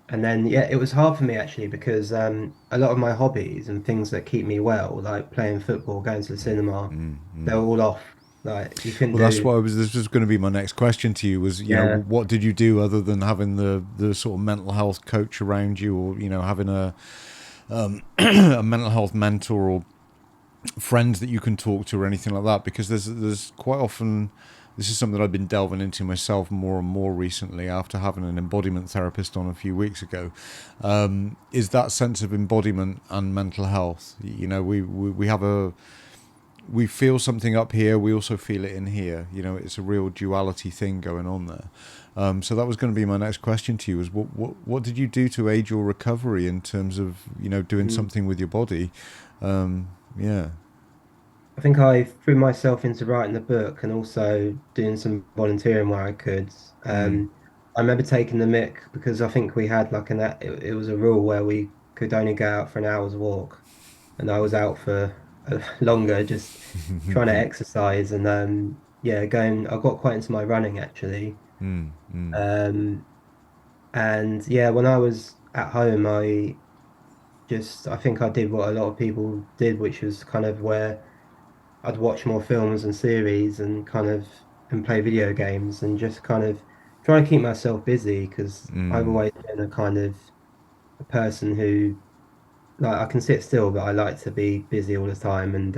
And then, yeah, it was hard for me actually because a lot of my hobbies and things that keep me well, like playing football, going to the cinema, they were all off. Like you couldn't well, that's do, what I was. This was going to be my next question to you. Was yeah, what did you do other than having the sort of mental health coach around you, or having a mental health mentor or friends that you can talk to or anything like that? Because there's quite often, this is something that I've been delving into myself more and more recently after having an embodiment therapist on a few weeks ago, is that sense of embodiment and mental health. We have we feel something up here, we also feel it in here. It's a real duality thing going on there. So that was going to be my next question to you: is what did you do to aid your recovery in terms of doing mm. something with your body? Yeah. I think I threw myself into writing the book and also doing some volunteering where I could. Mm. I remember taking the mick because I think we had like it was a rule where we could only go out for an hour's walk, and I was out for longer, just trying to exercise and yeah, going. I got quite into my running actually. Mm. Mm. Um, and yeah, when I was at home, I think I did what a lot of people did, which was kind of where I'd watch more films and series and and play video games and just kind of try and keep myself busy because I've Mm. always been a kind of a person who like I can sit still, but I like to be busy all the time and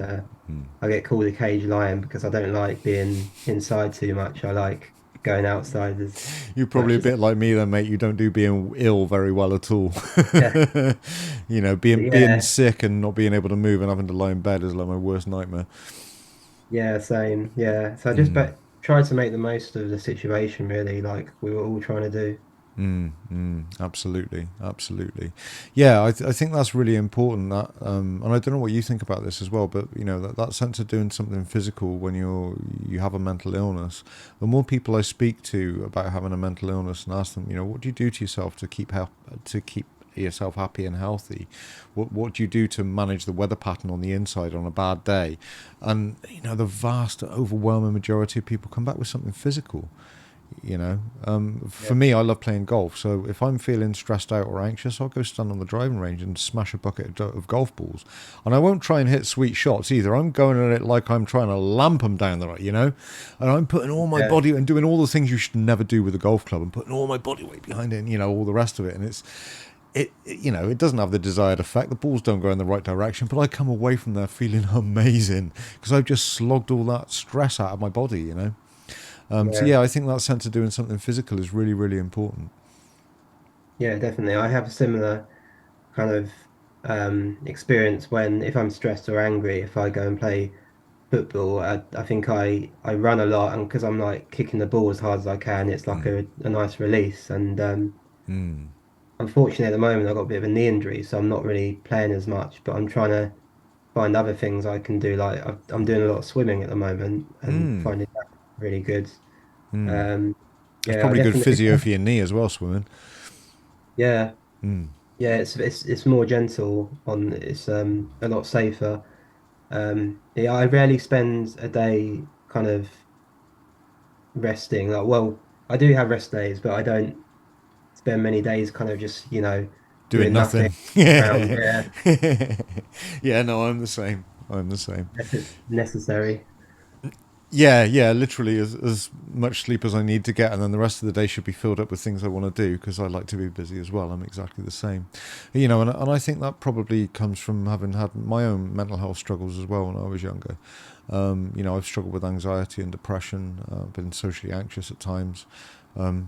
I get called a cage lion because I don't like being inside too much. I like going outside as You're probably much a as I bit like me then, mate. You don't do being ill very well at all. yeah. Being Yeah, sick and not being able to move and having to lie in bed is like my worst nightmare. yeah, same. Yeah. So I just try to make the most of the situation, really, like we were all trying to do. Absolutely, absolutely. Yeah, I think that's really important. And I don't know what you think about this as well, but that sense of doing something physical when you have a mental illness. The more people I speak to about having a mental illness and ask them, what do you do to yourself to keep yourself happy and healthy? What do you do to manage the weather pattern on the inside on a bad day? And the vast, overwhelming majority of people come back with something physical. For Yeah. me, I love playing golf. So if I'm feeling stressed out or anxious, I'll go stand on the driving range and smash a bucket of golf balls. And I won't try and hit sweet shots either. I'm going at it like I'm trying to lamp them down the right, and I'm putting all my Yeah. body and doing all the things you should never do with a golf club and putting all my body weight behind it and, all the rest of it. And it doesn't have the desired effect. The balls don't go in the right direction, but I come away from there feeling amazing because I've just slogged all that stress out of my body. So Yeah. yeah, I think that sense of doing something physical is really, really important. Yeah, definitely. I have a similar kind of experience when if I'm stressed or angry, if I go and play football, I think I run a lot and because I'm like kicking the ball as hard as I can, it's like a nice release. And unfortunately at the moment I've got a bit of a knee injury, so I'm not really playing as much, but I'm trying to find other things I can do. Like I'm doing a lot of swimming at the moment and finding that really good. Um, It's yeah, I probably good definitely, physio for your knee as well, swimming. yeah. Yeah, it's more gentle on it's a lot safer. Yeah, I rarely spend a day kind of resting. Like, well, I do have rest days, but I don't spend many days kind of just, Doing doing nothing nothing. around. Yeah. Yeah, Yeah, no, I'm the same. I'm the same. necessary. Yeah, yeah, literally as much sleep as I need to get, and then the rest of the day should be filled up with things I want to do because I like to be busy as well. I'm exactly the same, and I think that probably comes from having had my own mental health struggles as well when I was younger. I've struggled with anxiety and depression, been socially anxious at times.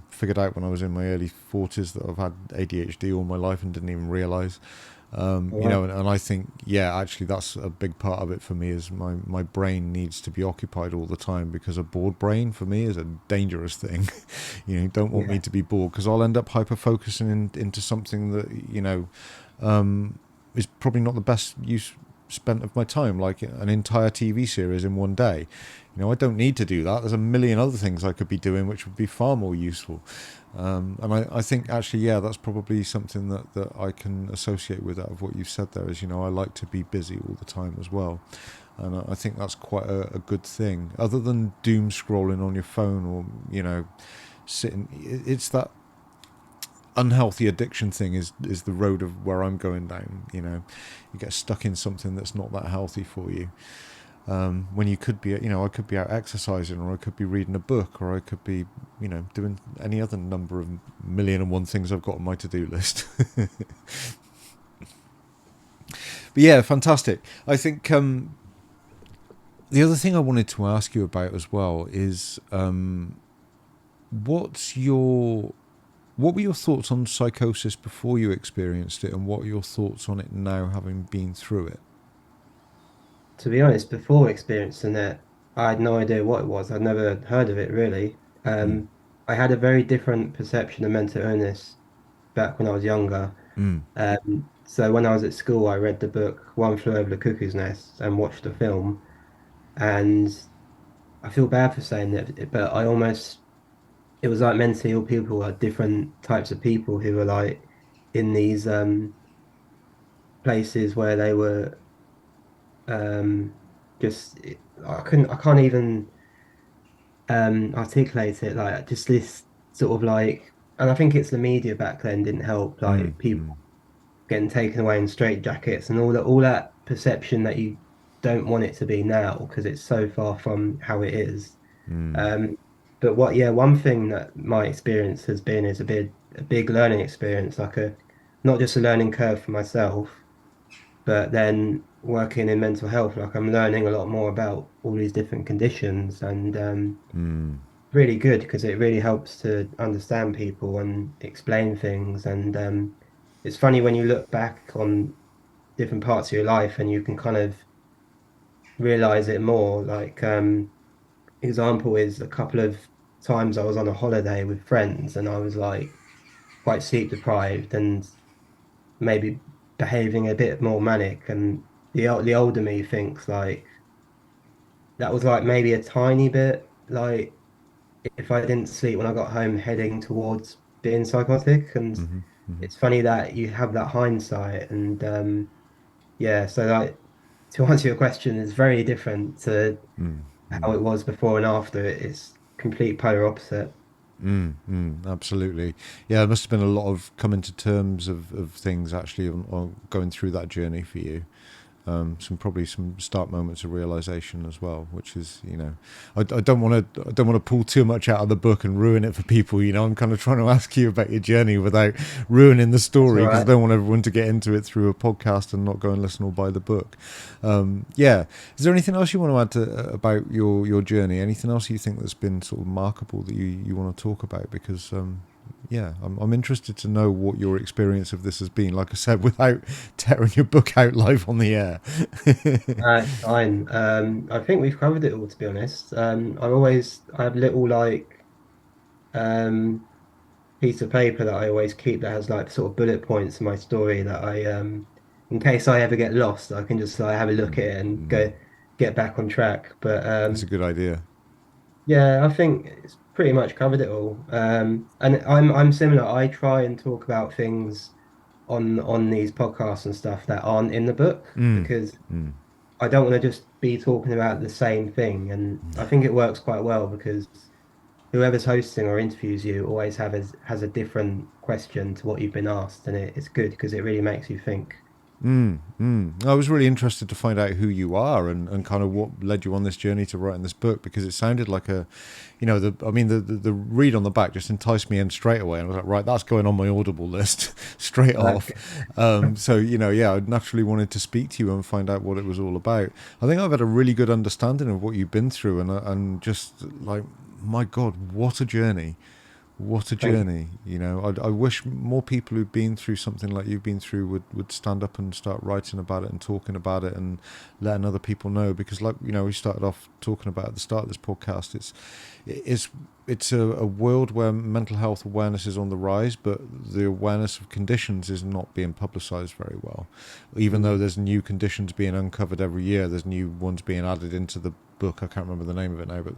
Figured out when I was in my early 40s that I've had ADHD all my life and didn't even realize. Wow. And I think, yeah, actually, that's a big part of it for me is my brain needs to be occupied all the time because a bored brain for me is a dangerous thing. You don't want me Yeah. to be bored because I'll end up hyper focusing into something that, is probably not the best use spent of my time, like an entire TV series in one day. I don't need to do that. There's a million other things I could be doing which would be far more useful. And I think actually, yeah, that's probably something that I can associate with out of what you've said there is, I like to be busy all the time as well. And I think that's quite a good thing. Other than doom scrolling on your phone or, sitting, it's that unhealthy addiction thing is the road of where I'm going down. You get stuck in something that's not that healthy for you. When you could be, I could be out exercising, or I could be reading a book, or I could be, doing any other number of million and one things I've got on my to-do list. But yeah, fantastic. I think the other thing I wanted to ask you about as well is what's your what were your thoughts on psychosis before you experienced it, and what are your thoughts on it now, having been through it? To be honest, before experiencing it, I had no idea what it was. I'd never heard of it really. Mm. I had a very different perception of mental illness back when I was younger. Mm. So when I was at school, I read the book One Flew Over the Cuckoo's Nest and watched the film. And I feel bad for saying that, but it was like mentally ill people are different types of people who were like in these places where they were um, I can't even articulate it, like just this sort of like, and I think it's the media back then didn't help, Mm. like Mm. people getting taken away in straitjackets and all that perception that you don't want it to be now because it's so far from how it is. Mm. Um, but one thing that my experience has been is a big learning experience, like a not just a learning curve for myself, but then working in mental health, like I'm learning a lot more about all these different conditions and Mm. really good because it really helps to understand people and explain things. And it's funny when you look back on different parts of your life and you can kind of realize it more. Like example is a couple of times I was on a holiday with friends and I was like quite sleep deprived and maybe behaving a bit more manic. And the older me thinks like that was like maybe a tiny bit like if I didn't sleep when I got home, heading towards being psychotic. And Mm. Mm. it's funny that you have that hindsight. And yeah, so like to answer your question, it's very different to Mm. how Mm. it was before and after. It's complete polar opposite. Mm, absolutely. Yeah, there must have been a lot of coming to terms of things actually on going through that journey for you. Probably some start moments of realization as well, which is, I don't want to pull too much out of the book and ruin it for people. I'm kind of trying to ask you about your journey without ruining the That's all story because I right. don't want everyone to get into it through a podcast and not go and listen or buy the book. Yeah, is there anything else you want to add about your journey? Anything else you think that's been sort of remarkable that you want to talk about? Because yeah, I'm interested to know what your experience of this has been. Like I said, without tearing your book out live on the air. It's fine. I think we've covered it all, to be honest. I have little like um piece of paper that I always keep that has like sort of bullet points in my story that in case I ever get lost, I can just like have a look at it and go get back on track. But It's a good idea. yeah, I think it's pretty much covered it all. And I'm similar. I try and talk about things on these podcasts and stuff that aren't in the book Mm, because mm, I don't want to just be talking about the same thing. And I think it works quite well because whoever's hosting or interviews you always has a different question to what you've been asked, and it's good because it really makes you think. I was really interested to find out who you are and kind of what led you on this journey to writing this book, because it sounded like a, the read on the back just enticed me in straight away, and I was like, right, that's going on my Audible list straight Oh, that's off. good. So yeah, I naturally wanted to speak to you and find out what it was all about. I think I've had a really good understanding of what you've been through, and just like, my God, what a journey. What a Thank you. journey. I wish more people who've been through something like you've been through would stand up and start writing about it and talking about it and letting other people know, because like, we started off talking about at the start of this podcast, it's it's a world where mental health awareness is on the rise, but the awareness of conditions is not being publicized very well. Even though Mm. there's new conditions being uncovered every year, there's new ones being added into the book. I can't remember the name of it now, but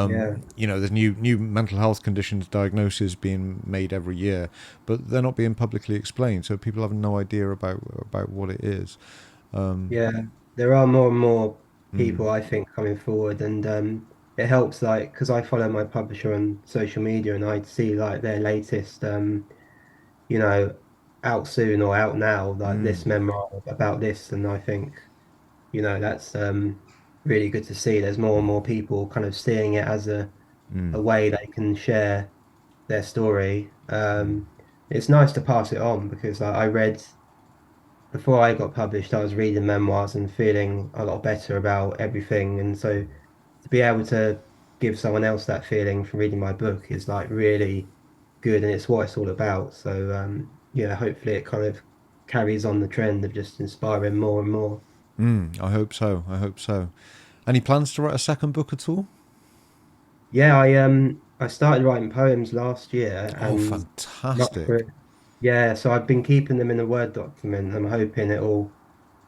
Yeah. there's new mental health conditions diagnoses being made every year, but they're not being publicly explained, so people have no idea about what it is. Yeah, there are more and more Mm, people I think coming forward, and it helps like because I follow my publisher on social media and I see like their latest, you know, out soon or out now, like mm, this memoir about this, and I think that's really good to see. There's more and more people kind of seeing it as a way they can share their story. It's nice to pass it on because I read. Before I got published, I was reading memoirs and feeling a lot better about everything. And so to be able to give someone else that feeling from reading my book is like really good, and it's what it's all about. So yeah, hopefully it kind of carries on the trend of just inspiring more and more. I hope so. I hope so. Any plans to write a second book at all? Yeah, I started writing poems last year Oh, and not fantastic. for yeah, so I've been keeping them in a Word document. I'm hoping it'll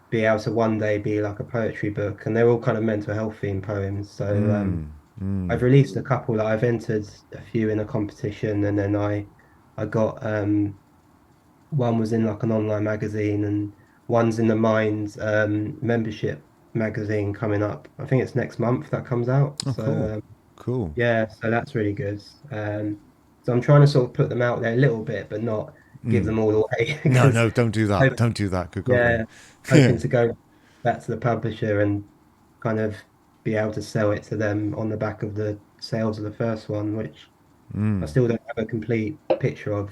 be able to one day be like a poetry book, and they're all kind of mental health themed poems. So I've released a couple. Like I've entered a few in a competition, and then I got one was in like an online magazine, and one's in the Mind membership magazine coming up. I think it's next month that comes out. Oh, cool. So Cool. yeah, so that's really good. So I'm trying to sort of put them out there a little bit, but not give them all away No, because no, don't do that. Don't do that. Good God, no. yeah, hoping to go back to the publisher and kind of be able to sell it to them on the back of the sales of the first one, which I still don't have a complete picture of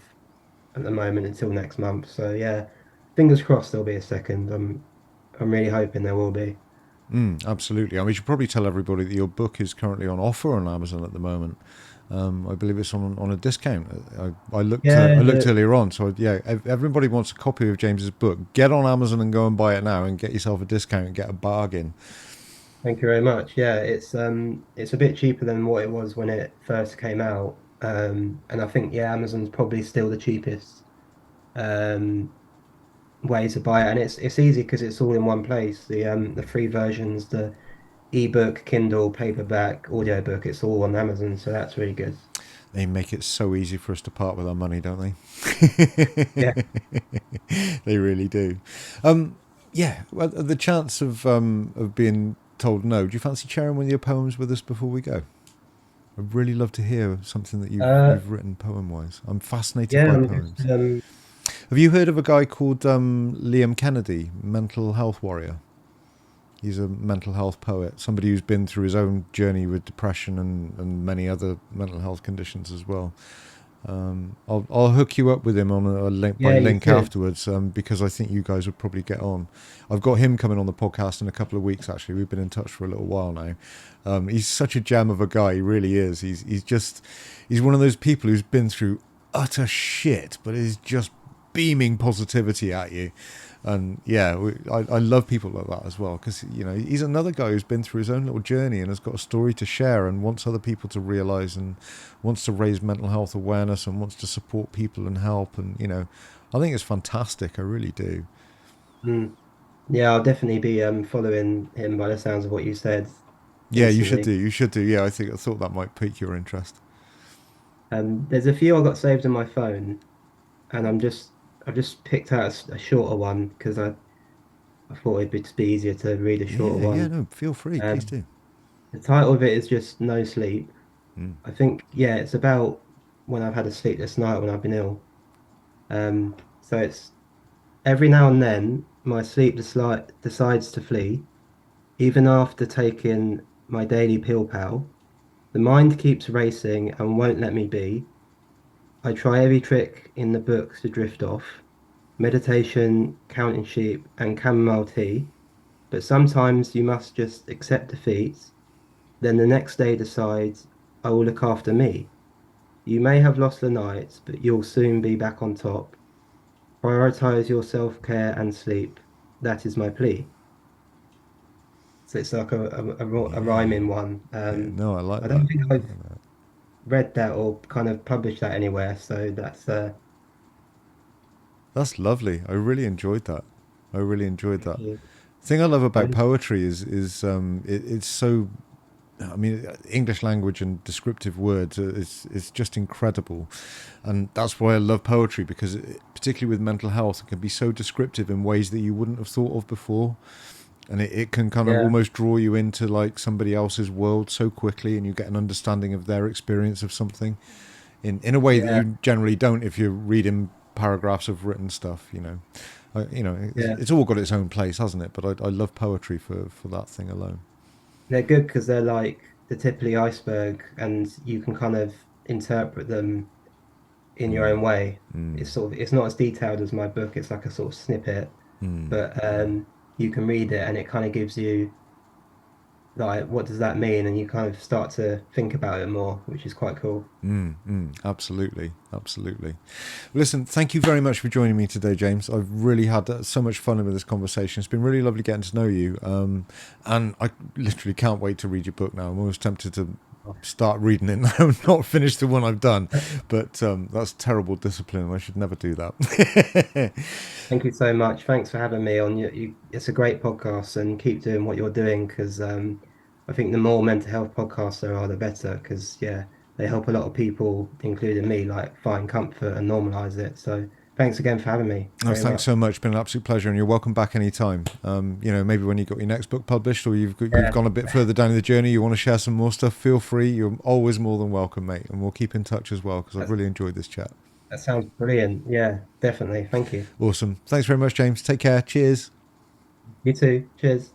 at the moment until next month. So yeah, fingers crossed there'll be a second. I'm really hoping there will be. Absolutely. I mean, you should probably tell everybody that your book is currently on offer on Amazon at the moment. I believe it's on a discount. I Yeah, looked earlier on, so yeah, everybody wants a copy of James's book. Get on Amazon and go and buy it now, and get yourself a discount and get a bargain. thank you very much. Yeah, it's a bit cheaper than what it was when it first came out. And I think yeah, Amazon's probably still the cheapest um way to buy it, and it's easy because it's all in one place. The free versions, the ebook, Kindle, paperback, audiobook, it's all on Amazon, so that's really good. They make it so easy for us to part with our money, don't they? Yeah. They really do. Yeah, well, the chance of being told no. Do you fancy sharing one of your poems with us before we go? I'd really love to hear something that Uh, you've written poem wise. I'm fascinated yeah, by I'm just poems. Have you heard of a guy called Liam Kennedy, mental health warrior? He's a mental health poet, somebody who's been through his own journey with depression and many other mental health conditions as well. I'll hook you up with him on a link by yeah, you link could. afterwards, because I think you guys would probably get on. I've got him coming on the podcast in a couple of weeks. Actually, we've been in touch for a little while now. He's such a gem of a guy. He really is. He's one of those people who's been through utter shit, but is just beaming positivity at you. And yeah, I love people like that as well, because he's another guy who's been through his own little journey and has got a story to share and wants other people to realize, and wants to raise mental health awareness, and wants to support people and help. And I think it's fantastic. I really do. Mm. Yeah, I'll definitely be following him by the sounds of what you said Yeah, you should instantly. do. You should do. Yeah, I thought that might pique your interest. There's a few I got saved on my phone, and I've just picked out a shorter one because I thought it'd be just be easier to read a shorter Yeah, yeah. one. No, feel free. Please Um, do. the title of it is just No Sleep. I think, yeah, it's about when I've had a sleepless night when I've been ill. So it's every now and then. my sleep decides to flee, even after taking my daily pill pal. The mind keeps racing and won't let me be. I try every trick in the books to drift off, meditation, counting sheep, and chamomile tea. But sometimes you must just accept defeat. Then the next day decides, I will look after me. You may have lost the night, but you'll soon be back on top. Prioritize your self-care and sleep. That is my plea. So it's like a Yeah. rhyming one. Yeah. No, I like I don't that. think I I've like that. read that or kind of published that anywhere. So that's That's lovely. I really enjoyed that. I really enjoyed thank that. you. The thing I love about I, poetry is it's so. I mean, English language and descriptive words is just incredible, and that's why I love poetry because, particularly with mental health, it can be so descriptive in ways that you wouldn't have thought of before, and it can kind of yeah, almost draw you into like somebody else's world so quickly, and you get an understanding of their experience of something in a way that yeah, you generally don't if you're reading paragraphs of written stuff. yeah. It's all got its own place, hasn't it? But I love poetry for that thing alone. They're good because they're like the tip of the iceberg, and you can kind of interpret them in your own way. It's not as detailed as my book. It's like a sort of snippet, but you can read it, and it kind of gives you like, what does that mean? And you kind of start to think about it more, which is quite cool. Absolutely, absolutely. Listen, thank you very much for joining me today, James. I've really had so much fun with this conversation. It's been really lovely getting to know you, and I literally can't wait to read your book now. I'm always tempted to start reading it now and not finish the one I've done, but that's terrible discipline. I should never do that. Thank you so much. Thanks for having me on. It's a great podcast, and keep doing what you're doing because I think the more mental health podcasts there are, the better. Because yeah, they help a lot of people, including me, like find comfort and normalize it. So thanks again for having me Oh, very thanks so much. much. It's been an absolute pleasure, and you're welcome back anytime. Maybe when you've got your next book published, or you've Yeah, gone a bit further down the journey, you want to share some more stuff. Feel free. You're always more than welcome, mate. And we'll keep in touch as well because I've that's, really enjoyed this chat. that sounds brilliant. Yeah, definitely. Thank you. Awesome. Thanks very much, James. Take care. Cheers. You too. Cheers.